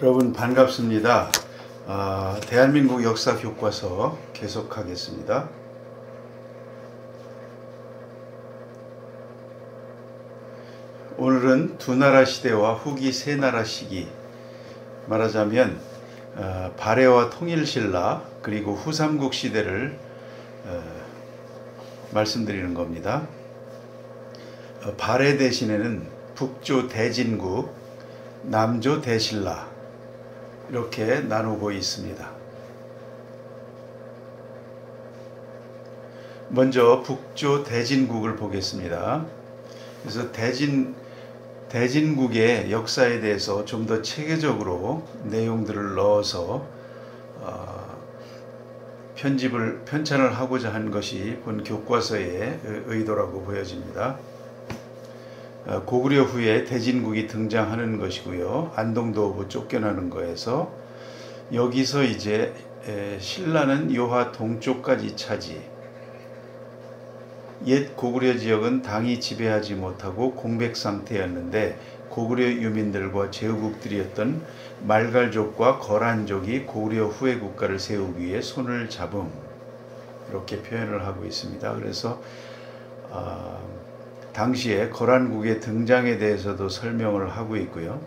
여러분 반갑습니다. 대한민국 역사 교과서 계속하겠습니다. 오늘은 두나라 시대와 후기 세나라 시기, 말하자면 발해와 통일신라 그리고 후삼국 시대를 말씀드리는 겁니다. 발해 대신에는 북조 대진국, 남조 대신라 이렇게 나누고 있습니다. 먼저 북조 대진국을 보겠습니다. 그래서 대진국의 역사에 대해서 좀 더 체계적으로 내용들을 넣어서 편찬을 하고자 한 것이 본 교과서의 의도라고 보여집니다. 고구려 후에 대진국이 등장하는 것이고요. 안동도부 쫓겨나는 거에서 여기서 이제 신라는 요하 동쪽까지 차지, 옛 고구려 지역은 당이 지배하지 못하고 공백 상태였는데 고구려 유민들과 제후국들이었던 말갈족과 거란족이 고구려 후의 국가를 세우기 위해 손을 잡음, 이렇게 표현을 하고 있습니다. 그래서 당시에 거란국의 등장에 대해서도 설명을 하고 있고요.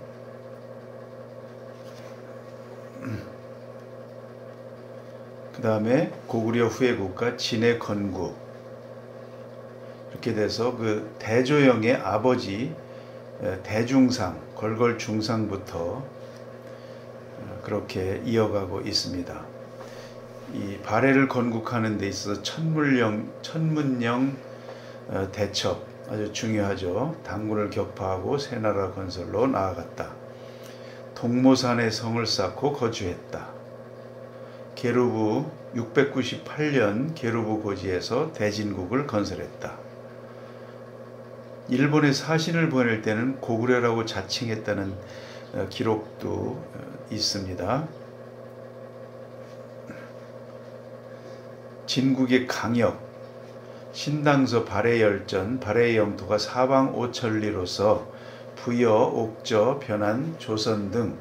그 다음에 고구려 후의 국가 진해 건국, 이렇게 돼서 그 대조영의 아버지 대중상, 걸걸중상부터 그렇게 이어가고 있습니다. 이 발해를 건국하는 데 있어서 천문령 대첩 아주 중요하죠. 당군을 격파하고 새나라 건설로 나아갔다. 동모산에 성을 쌓고 거주했다. 게르부 698년 게르부 고지에서 대진국을 건설했다. 일본에 사신을 보낼 때는 고구려라고 자칭했다는 기록도 있습니다. 진국의 강역, 신당서 발해열전, 발해의 영토가 사방 오천리로서 부여, 옥저, 변안, 조선 등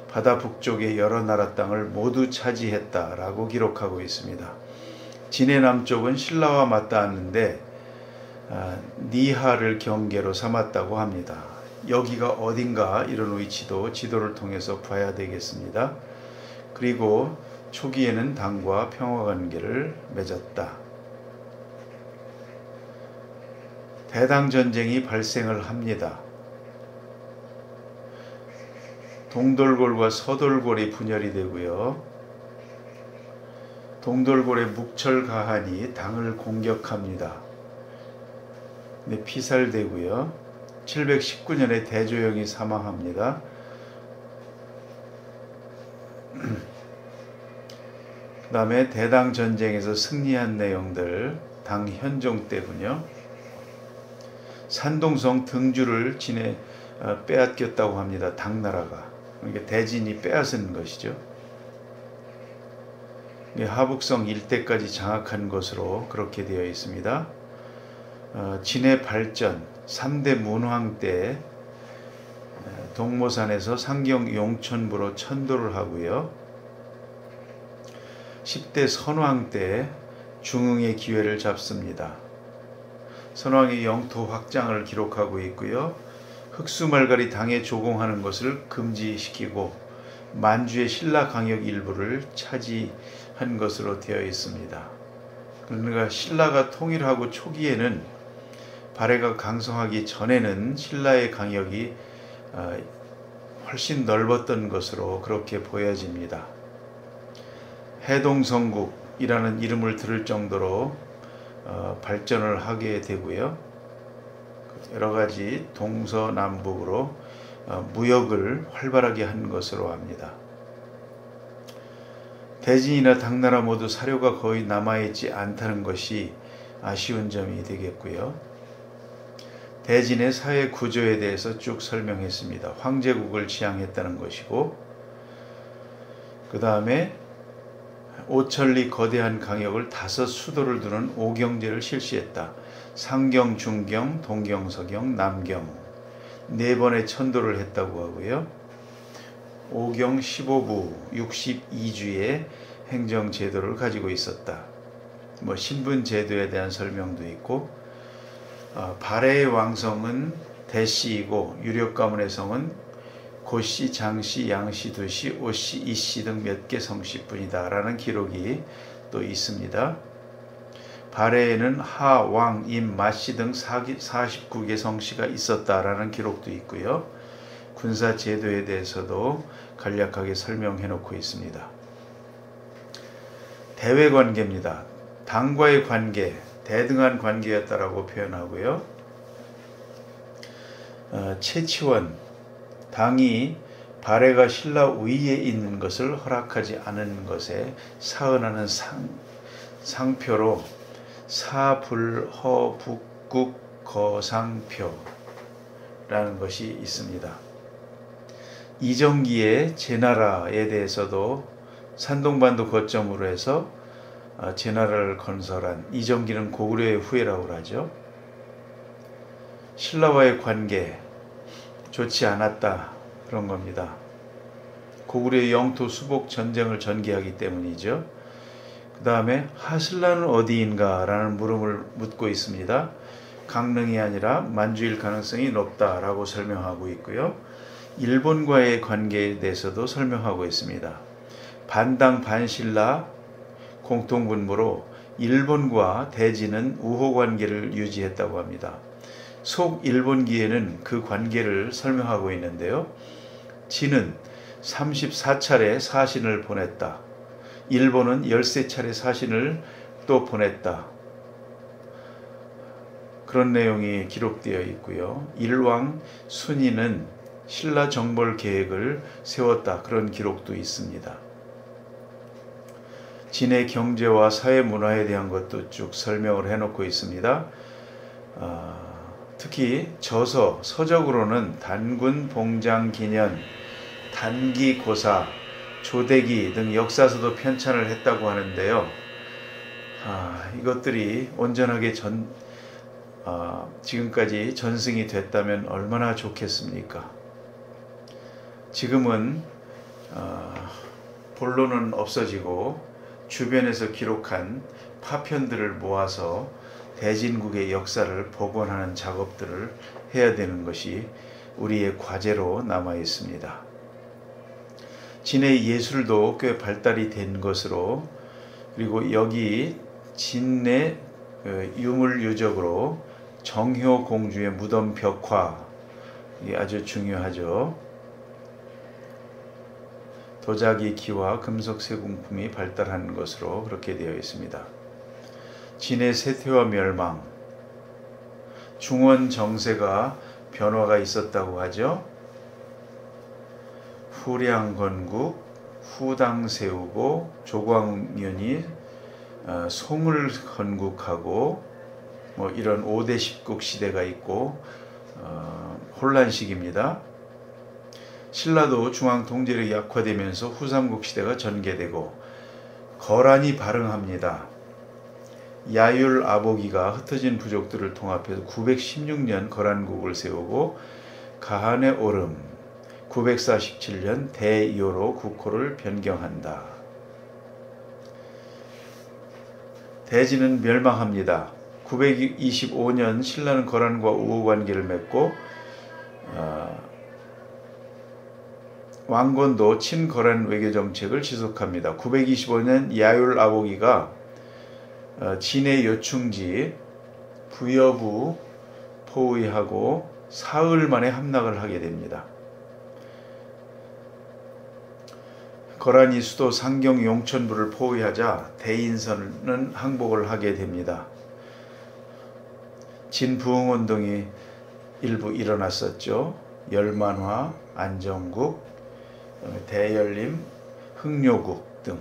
바다 북쪽의 여러 나라 땅을 모두 차지했다라고 기록하고 있습니다. 진해 남쪽은 신라와 맞닿았는데 니하를 경계로 삼았다고 합니다. 여기가 어딘가 이런 위치도 지도를 통해서 봐야 되겠습니다. 그리고 초기에는 당과 평화관계를 맺었다. 대당전쟁이 발생을 합니다. 동돌골과 서돌골이 분열이 되고요. 동돌골의 묵철가한이 당을 공격합니다. 네, 피살되고요. 719년에 대조영이 사망합니다. 그 다음에 대당전쟁에서 승리한 내용들, 당 현종 때군요. 산동성 등주를 진해 빼앗겼다고 합니다. 당나라가. 그러니까 대진이 빼앗은 것이죠. 하북성 일대까지 장악한 것으로 그렇게 되어 있습니다. 진해 발전 3대 문황 때 동모산에서 상경 용천부로 천도를 하고요. 10대 선왕 때 중흥의 기회를 잡습니다. 선왕의 영토 확장을 기록하고 있고요. 흑수말갈이 당에 조공하는 것을 금지시키고 만주의 신라 강역 일부를 차지한 것으로 되어 있습니다. 그러니까 신라가 통일하고 초기에는 발해가 강성하기 전에는 신라의 강역이 훨씬 넓었던 것으로 그렇게 보여집니다. 해동성국이라는 이름을 들을 정도로 발전을 하게 되고요. 여러 가지 동서남북으로 무역을 활발하게 한 것으로 합니다. 대진이나 당나라 모두 사료가 거의 남아있지 않다는 것이 아쉬운 점이 되겠고요. 대진의 사회 구조에 대해서 쭉 설명했습니다. 황제국을 지향했다는 것이고, 그 다음에 오천리 거대한 강역을 5 수도를 두는 오경제를 실시했다. 상경, 중경, 동경, 서경, 남경 4번의 천도를 했다고 하고요. 오경 15부 62주의 행정제도를 가지고 있었다. 신분제도에 대한 설명도 있고, 발해의 왕성은 대씨이고 유력 가문의 성은 고씨, 장씨, 양씨, 두씨, 오씨, 이씨 등 몇 개 성씨뿐이다 라는 기록이 또 있습니다. 발해에는 하, 왕, 임, 마씨 등 49개 성씨가 있었다라는 기록도 있고요. 군사 제도에 대해서도 간략하게 설명해 놓고 있습니다. 대외 관계입니다. 당과의 관계, 대등한 관계였다라고 표현하고요. 채치원, 당이 발해가 신라 위에 있는 것을 허락하지 않은 것에 사언하는 상표로 사불허북국거상표라는 것이 있습니다. 이정기의 제나라에 대해서도 산동반도 거점으로 해서 제나라를 건설한, 이정기는 고구려의 후예라고 하죠. 신라와의 관계 좋지 않았다 그런 겁니다. 고구려의 영토 수복 전쟁을 전개하기 때문이죠. 그 다음에 하신라는 어디인가 라는 물음을 묻고 있습니다. 강릉이 아니라 만주일 가능성이 높다라고 설명하고 있고요. 일본과의 관계에 대해서도 설명하고 있습니다. 반당 반신라 공통분모로 일본과 대진은 우호 관계를 유지했다고 합니다. 속 일본기에는 그 관계를 설명하고 있는데요. 진은 34차례 사신을 보냈다. 일본은 13차례 사신을 또 보냈다. 그런 내용이 기록되어 있고요. 일왕 순이는 신라 정벌 계획을 세웠다. 그런 기록도 있습니다. 진의 경제와 사회 문화에 대한 것도 쭉 설명을 해놓고 있습니다. 특히 서적으로는 단군, 봉장, 기년, 단기, 고사, 조대기 등 역사서도 편찬을 했다고 하는데요. 이것들이 온전하게 지금까지 전승이 됐다면 얼마나 좋겠습니까? 지금은 본론은 없어지고 주변에서 기록한 파편들을 모아서 대진국의 역사를 복원하는 작업들을 해야 되는 것이 우리의 과제로 남아 있습니다. 진의 예술도 꽤 발달이 된 것으로, 그리고 여기 진내 유물 유적으로 정효 공주의 무덤 벽화, 이게 아주 중요하죠. 도자기 기와 금속 세공품이 발달한 것으로 그렇게 되어 있습니다. 진의 쇠퇴와 멸망, 중원 정세가 변화가 있었다고 하죠. 후량건국, 후당 세우고 조광년이 송을 건국하고 이런 5대 10국 시대가 있고 혼란 시기입니다. 신라도 중앙 통제력이 약화되면서 후삼국 시대가 전개되고 거란이 발흥합니다. 야율 아보기가 흩어진 부족들을 통합해서 916년 거란국을 세우고 가한의 오름 947년 대요로 국호를 변경한다. 대진은 멸망합니다. 925년 신라는 거란과 우호 관계를 맺고 왕건도 친거란 외교정책을 지속합니다. 925년 야율 아보기가 진의 요충지 부여부 포위하고 사흘 만에 함락을 하게 됩니다. 거란이 수도 상경 용천부를 포위하자 대인선은 항복을 하게 됩니다. 진부흥운동이 일부 일어났었죠. 열만화, 안정국, 대열림, 흥료국 등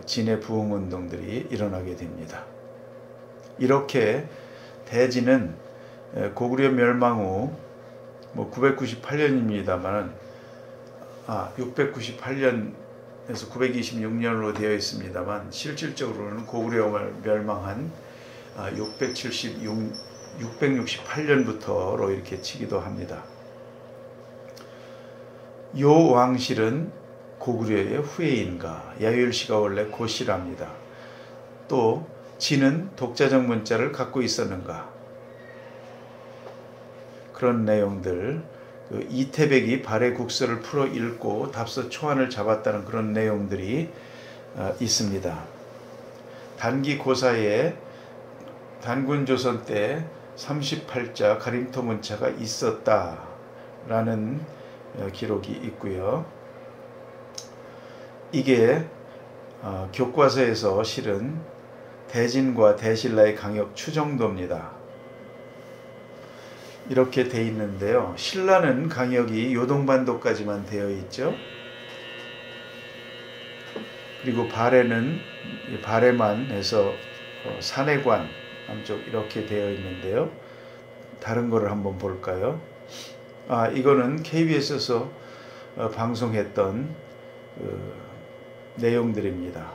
진의 부흥운동들이 일어나게 됩니다. 이렇게 대진은 고구려 멸망 후 998년입니다만 698년에서 926년으로 되어 있습니다만 실질적으로는 고구려가 멸망한 668년부터로 이렇게 치기도 합니다. 요 왕실은 고구려의 후예인가? 야율시가 원래 고씨랍니다. 또 진은 독자적 문자를 갖고 있었는가? 그런 내용들, 이태백이 발해 국서를 풀어 읽고 답서 초안을 잡았다는 그런 내용들이 있습니다. 단기 고사에 단군조선 때 38자 가림토 문자가 있었다라는 기록이 있고요. 이게 교과서에서 실은 대진과 대신라의 강역 추정도입니다. 이렇게 돼 있는데요. 신라는 강역이 요동반도까지만 되어 있죠. 그리고 발해만 해서 산해관 남쪽 이렇게 되어 있는데요. 다른 거를 한번 볼까요? 이거는 KBS에서 방송했던 내용들입니다.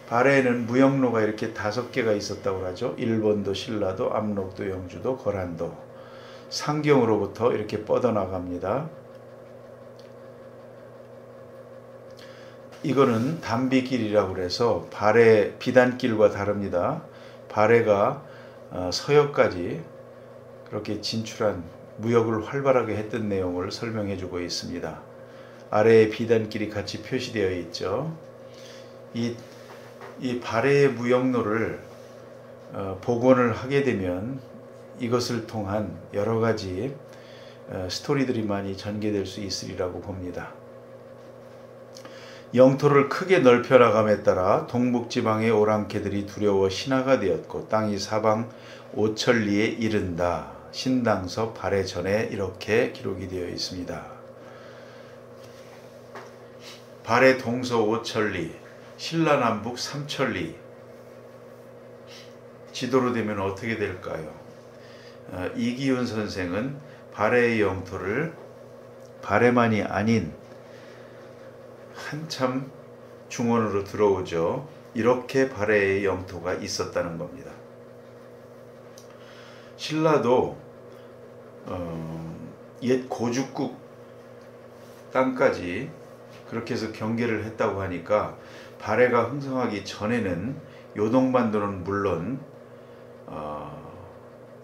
발해에는 무역로가 이렇게 5개가 있었다고 하죠. 일본도, 신라도, 압록도, 영주도, 거란도. 상경으로부터 이렇게 뻗어나갑니다. 이거는 담비길이라고 해서 발해 비단길과 다릅니다. 발해가 서역까지 그렇게 진출한 무역을 활발하게 했던 내용을 설명해 주고 있습니다. 아래에 비단길이 같이 표시되어 있죠. 이 발해의 무역로를 복원을 하게 되면 이것을 통한 여러 가지 스토리들이 많이 전개될 수 있으리라고 봅니다. 영토를 크게 넓혀 나감에 따라 동북지방의 오랑캐들이 두려워 신하가 되었고 땅이 사방 5천리에 이른다. 신당서 발해 전에 이렇게 기록이 되어 있습니다. 발해 동서 5천리, 신라 남북 3천리. 지도로 되면 어떻게 될까요? 이기훈 선생은 발해의 영토를 발해만이 아닌 한참 중원으로 들어오죠. 이렇게 발해의 영토가 있었다는 겁니다. 신라도 옛 고죽국 땅까지 그렇게 해서 경계를 했다고 하니까 발해가 흥성하기 전에는 요동반도는 물론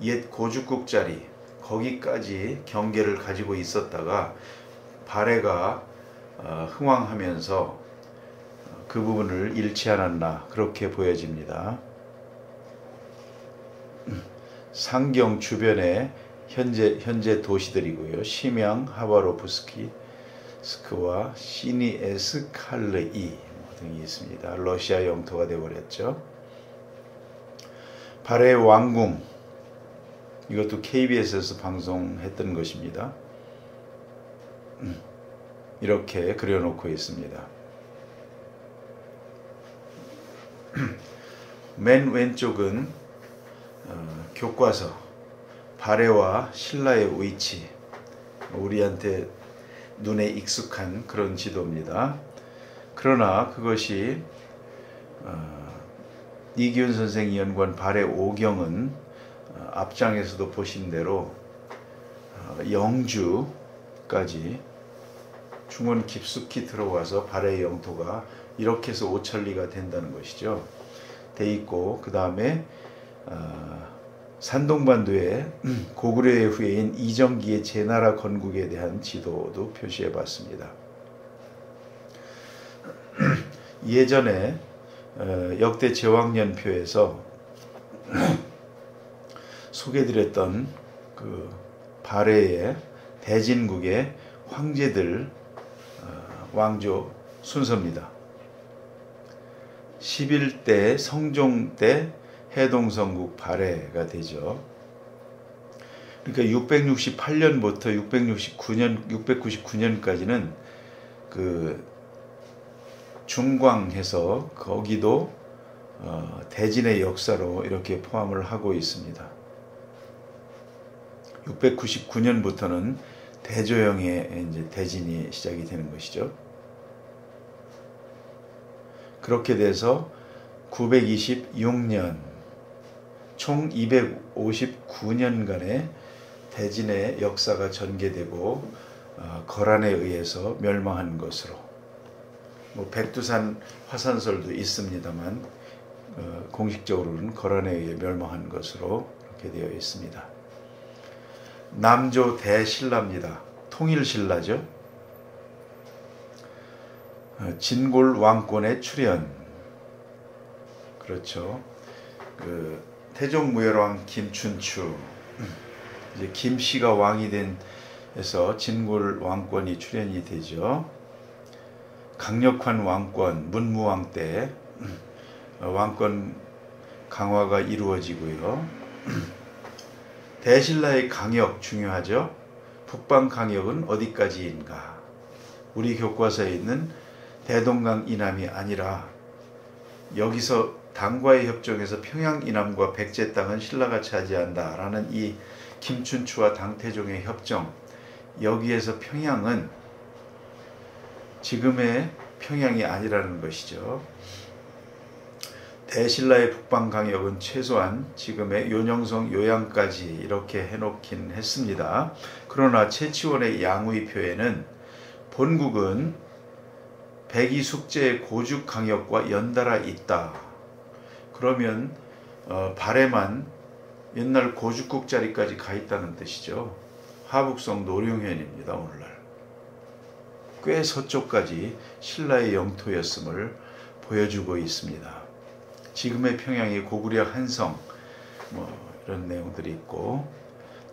옛 고죽국 자리 거기까지 경계를 가지고 있었다가 발해가 흥왕하면서 그 부분을 잃지 않았나 그렇게 보여집니다. 상경 주변에 현재 도시들이고요. 심양, 하바로브스크와 시니에스칼르이 등이 있습니다. 러시아 영토가 되어버렸죠. 발해 왕궁, 이것도 KBS에서 방송했던 것입니다. 이렇게 그려놓고 있습니다. 맨 왼쪽은 교과서 발해와 신라의 위치, 우리한테 눈에 익숙한 그런 지도입니다. 그러나 그것이 이기훈 선생이 연구한 발해 오경은 앞장에서도 보신 대로 영주까지 중원 깊숙이 들어와서 발해의 영토가 이렇게 해서 5천리가 된다는 것이죠. 돼 있고 그 다음에 산동반도에 고구려의 후예인 이정기의 제나라 건국에 대한 지도도 표시해 봤습니다. 예전에 역대 제왕년표에서 소개드렸던 그 발해의 대진국의 황제들 왕조 순서입니다. 11대 성종 때 해동성국 발해가 되죠. 그러니까 668년부터 699년까지는 그 중광해서 거기도 대진의 역사로 이렇게 포함을 하고 있습니다. 699년부터는 대조영의 이제 대진이 시작이 되는 것이죠. 그렇게 돼서 926년 총 259년간의 대진의 역사가 전개되고 거란에 의해서 멸망한 것으로, 뭐 백두산 화산설도 있습니다만 공식적으로는 거란에 의해 멸망한 것으로 그렇게 되어 있습니다. 남조 대신라입니다. 통일신라죠. 진골 왕권의 출현. 그렇죠. 태종무열왕 김춘추, 이제 김씨가 왕이 해서 진골 왕권이 출현이 되죠. 강력한 왕권, 문무왕 때 왕권 강화가 이루어지고요. 대신라의 강역 중요하죠. 북방 강역은 어디까지인가? 우리 교과서에 있는 대동강 이남이 아니라 여기서 당과의 협정에서 평양 이남과 백제 땅은 신라가 차지한다라는 이 김춘추와 당태종의 협정, 여기에서 평양은 지금의 평양이 아니라는 것이죠. 대신라의 북방 강역은 최소한 지금의 요령성 요양까지 이렇게 해놓긴 했습니다. 그러나 최치원의 양의 표에는 본국은 백이숙제의 고죽 강역과 연달아 있다. 그러면 발해만 옛날 고죽국 자리까지 가 있다는 뜻이죠. 하북성 노룡현입니다. 오늘날 꽤 서쪽까지 신라의 영토였음을 보여주고 있습니다. 지금의 평양이 고구려 한성 이런 내용들이 있고,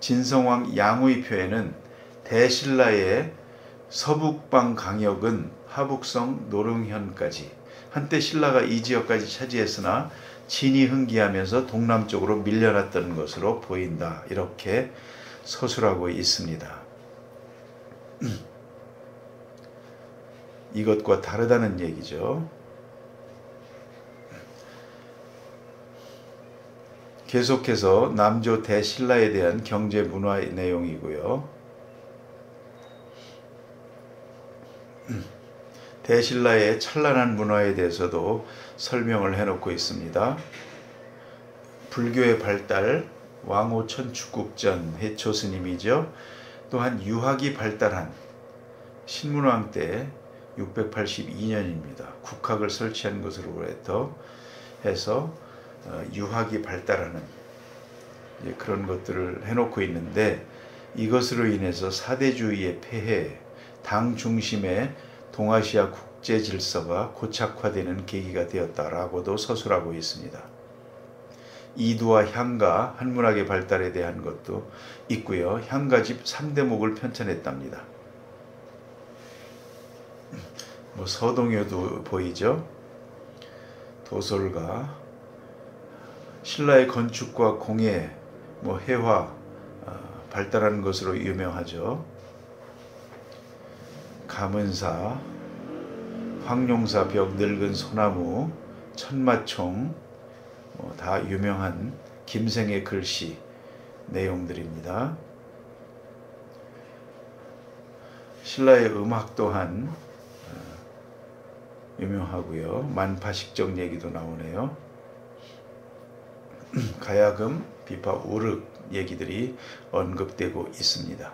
진성왕 양의 표에는 대신라의 서북방 강역은 하북성 노릉현까지, 한때 신라가 이 지역까지 차지했으나 진이 흥기하면서 동남쪽으로 밀려났던 것으로 보인다. 이렇게 서술하고 있습니다. 이것과 다르다는 얘기죠. 계속해서 남조 대신라에 대한 경제 문화의 내용이고요. 대신라의 찬란한 문화에 대해서도 설명을 해놓고 있습니다. 불교의 발달, 왕호 천축국전 해초 스님이죠. 또한 유학이 발달한 신문왕 때 682년입니다. 국학을 설치한 것으로 해서 유학이 발달하는 그런 것들을 해놓고 있는데, 이것으로 인해서 사대주의의 폐해, 당 중심의 동아시아 국제 질서가 고착화되는 계기가 되었다라고도 서술하고 있습니다. 이두와 향가, 한문학의 발달에 대한 것도 있고요. 향가집 3대목을 편찬했답니다. 서동요도 보이죠. 도솔가, 신라의 건축과 공예, 해화 발달하는 것으로 유명하죠. 가문사, 황룡사 벽, 늙은 소나무, 천마총, 다 유명한 김생의 글씨 내용들입니다. 신라의 음악 또한 유명하고요. 만파식적 얘기도 나오네요. 가야금, 비파, 우륵 얘기들이 언급되고 있습니다.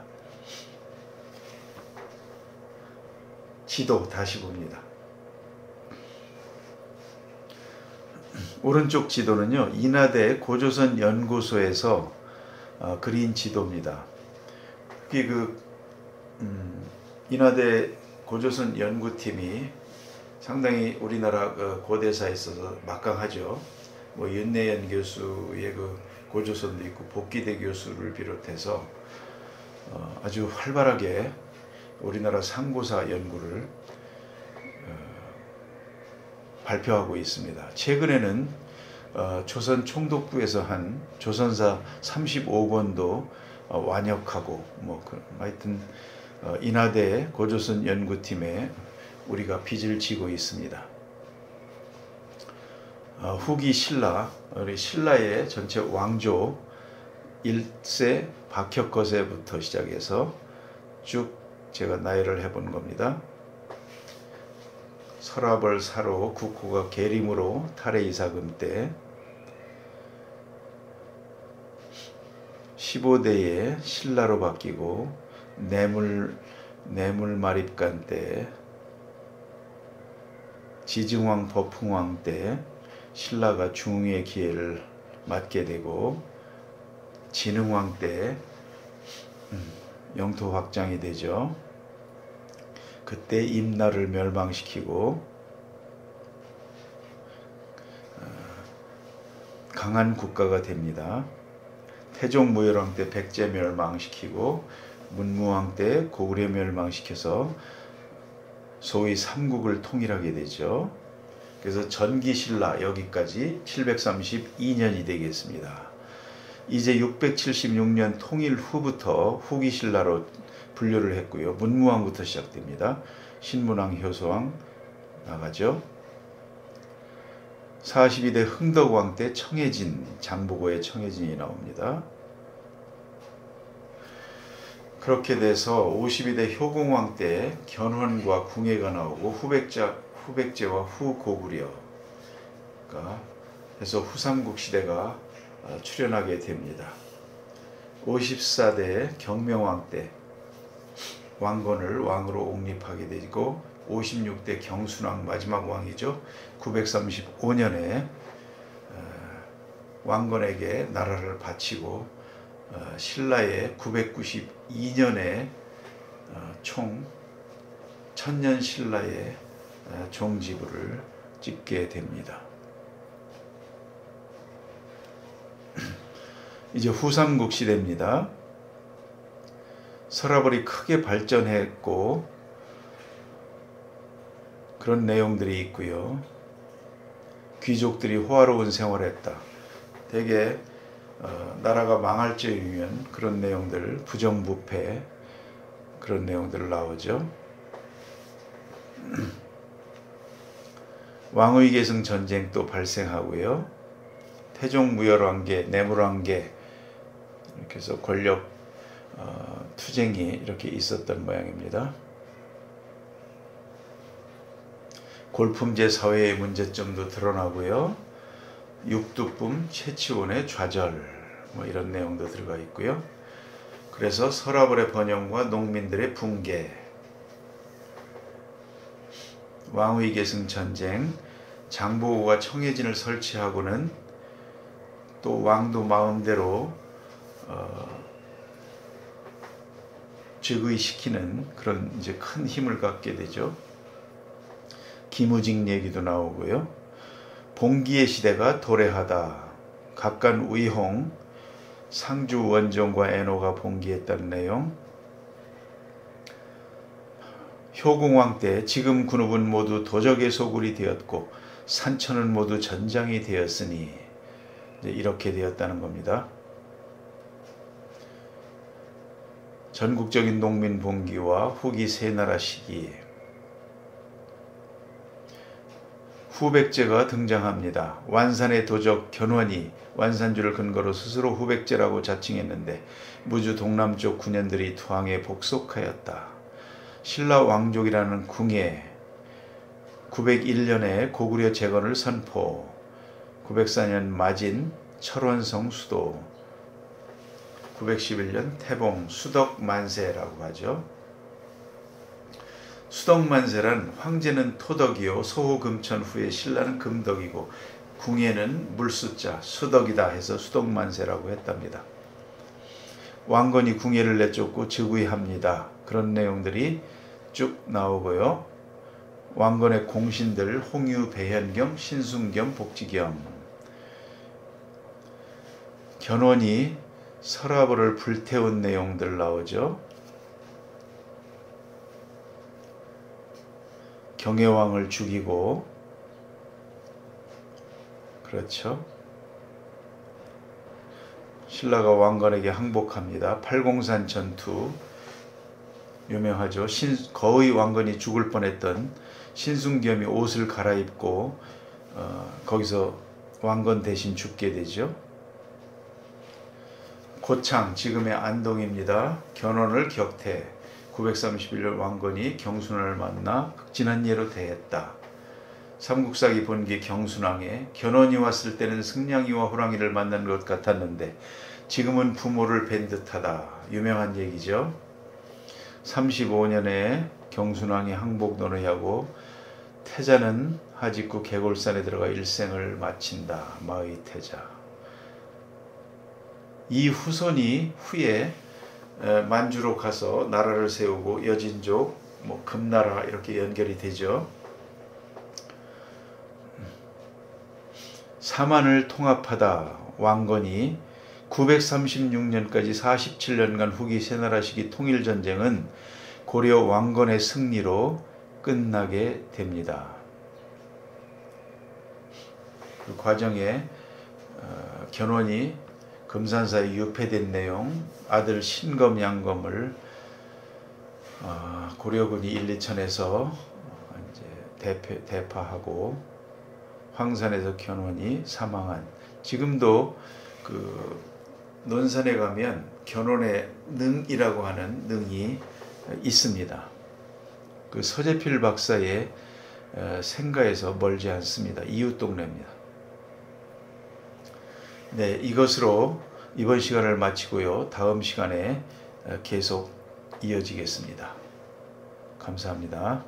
지도 다시 봅니다. 오른쪽 지도는요, 인하대 고조선 연구소에서 그린 지도입니다. 그게 인하대 고조선 연구팀이 상당히 우리나라 고대사에 있어서 막강하죠. 윤내연 교수의 고조선도 있고 복기대 교수를 비롯해서 아주 활발하게 우리나라 상고사 연구를 발표하고 있습니다. 최근에는 조선 총독부에서 한 조선사 35권도 완역하고 하여튼 인하대 고조선 연구팀에 우리가 빚을 지고 있습니다. 후기 신라, 우리 신라의 전체 왕조 1세 박혁거세부터 시작해서 쭉 제가 나열을 해본 겁니다. 설화벌 사로 국호가 계림으로 탈해 이사금 때 15대에 신라로 바뀌고 뇌물 내물마립간 때, 지증왕 버풍왕 때 신라가 중흥의 기회를 맞게 되고, 진흥왕 때 영토 확장이 되죠. 그때 임나를 멸망시키고 강한 국가가 됩니다. 태종무열왕 때 백제 멸망시키고 문무왕 때 고구려 멸망시켜서 소위 삼국을 통일하게 되죠. 그래서 전기신라 여기까지 732년이 되겠습니다. 이제 676년 통일 후부터 후기신라로 분류를 했고요. 문무왕부터 시작됩니다. 신문왕, 효소왕 나가죠. 42대 흥덕왕 때 청해진, 장보고의 청해진이 나옵니다. 그렇게 돼서 52대 효공왕 때 견훤과 궁예가 나오고 후백제와 후고구려가 해서 후삼국 시대가 출현하게 됩니다. 54대 경명왕 때 왕건을 왕으로 옹립하게 되고 56대 경순왕 마지막 왕이죠. 935년에 왕건에게 나라를 바치고 신라의 992년에 총 천년신라의 종지부를 찍게 됩니다. 이제 후삼국 시대입니다. 서라벌이 크게 발전했고 그런 내용들이 있고요. 귀족들이 호화로운 생활했다. 대개 나라가 망할 즈음이면 그런 내용들, 부정부패 그런 내용들 나오죠. 왕의계승 전쟁도 발생하고요. 태종무열왕계, 내물왕계 이렇게 해서 권력 투쟁이 이렇게 있었던 모양입니다. 골품제 사회의 문제점도 드러나고요. 육두쁨, 채치원의 좌절 이런 내용도 들어가 있고요. 그래서 서라벌의 번영과 농민들의 붕괴, 왕의계승 전쟁, 장보고가 청해진을 설치하고는 또 왕도 마음대로 즉위시키는 그런 이제 큰 힘을 갖게 되죠. 기무직 얘기도 나오고요. 봉기의 시대가 도래하다. 각간 우이홍, 상주 원종과 애노가 봉기했다는 내용. 효공왕 때 지금 군읍은 모두 도적의 소굴이 되었고 산천은 모두 전장이 되었으니 이렇게 되었다는 겁니다. 전국적인 농민 봉기와 후기 세나라 시기. 후백제가 등장합니다. 완산의 도적 견훤이 완산주를 근거로 스스로 후백제라고 자칭했는데 무주 동남쪽 군현들이 투항에 복속하였다. 신라 왕족이라는 궁예 901년에 고구려 재건을 선포, 904년 마진 철원성 수도, 911년 태봉 수덕만세라고 하죠. 수덕만세란 황제는 토덕이요 소호금천 후에 신라는 금덕이고 궁예는 물수자 수덕이다 해서 수덕만세라고 했답니다. 왕건이 궁예를 내쫓고 즉위합니다. 그런 내용들이 쭉 나오고요. 왕건의 공신들 홍유, 배현겸, 신순겸, 복지겸. 견훤이 서라벌을 불태운 내용들 나오죠. 경혜왕을 죽이고 그렇죠. 신라가 왕건에게 항복합니다. 팔공산 전투 유명하죠. 거의 왕건이 죽을 뻔했던 신순겸이 옷을 갈아입고 거기서 왕건 대신 죽게 되죠. 고창 지금의 안동입니다. 견훤을 격퇴. 931년 왕건이 경순왕을 만나 극진한 예로 대했다. 삼국사기 본기 경순왕에 견훤이 왔을 때는 승냥이와 호랑이를 만난 것 같았는데 지금은 부모를 뵌 듯하다. 유명한 얘기죠. 35년에 경순왕이 항복 노래하고 태자는 하직구 개골산에 들어가 일생을 마친다. 마의 태자. 이 후손이 후에 만주로 가서 나라를 세우고 여진족, 금나라 이렇게 연결이 되죠. 사만을 통합하다. 왕건이 936년까지 47년간 후기 세나라 시기 통일전쟁은 고려 왕건의 승리로 끝나게 됩니다. 그 과정에 견훤이 금산사에 유폐된 내용, 아들 신검, 양검을 고려군이 1, 2천에서 이제 대파하고 황산에서 견훤이 사망한, 지금도 그 논산에 가면 견훤의 능이라고 하는 능이 있습니다. 그 서재필 박사의 생가에서 멀지 않습니다. 이웃 동네입니다. 네, 이것으로 이번 시간을 마치고요. 다음 시간에 계속 이어지겠습니다. 감사합니다.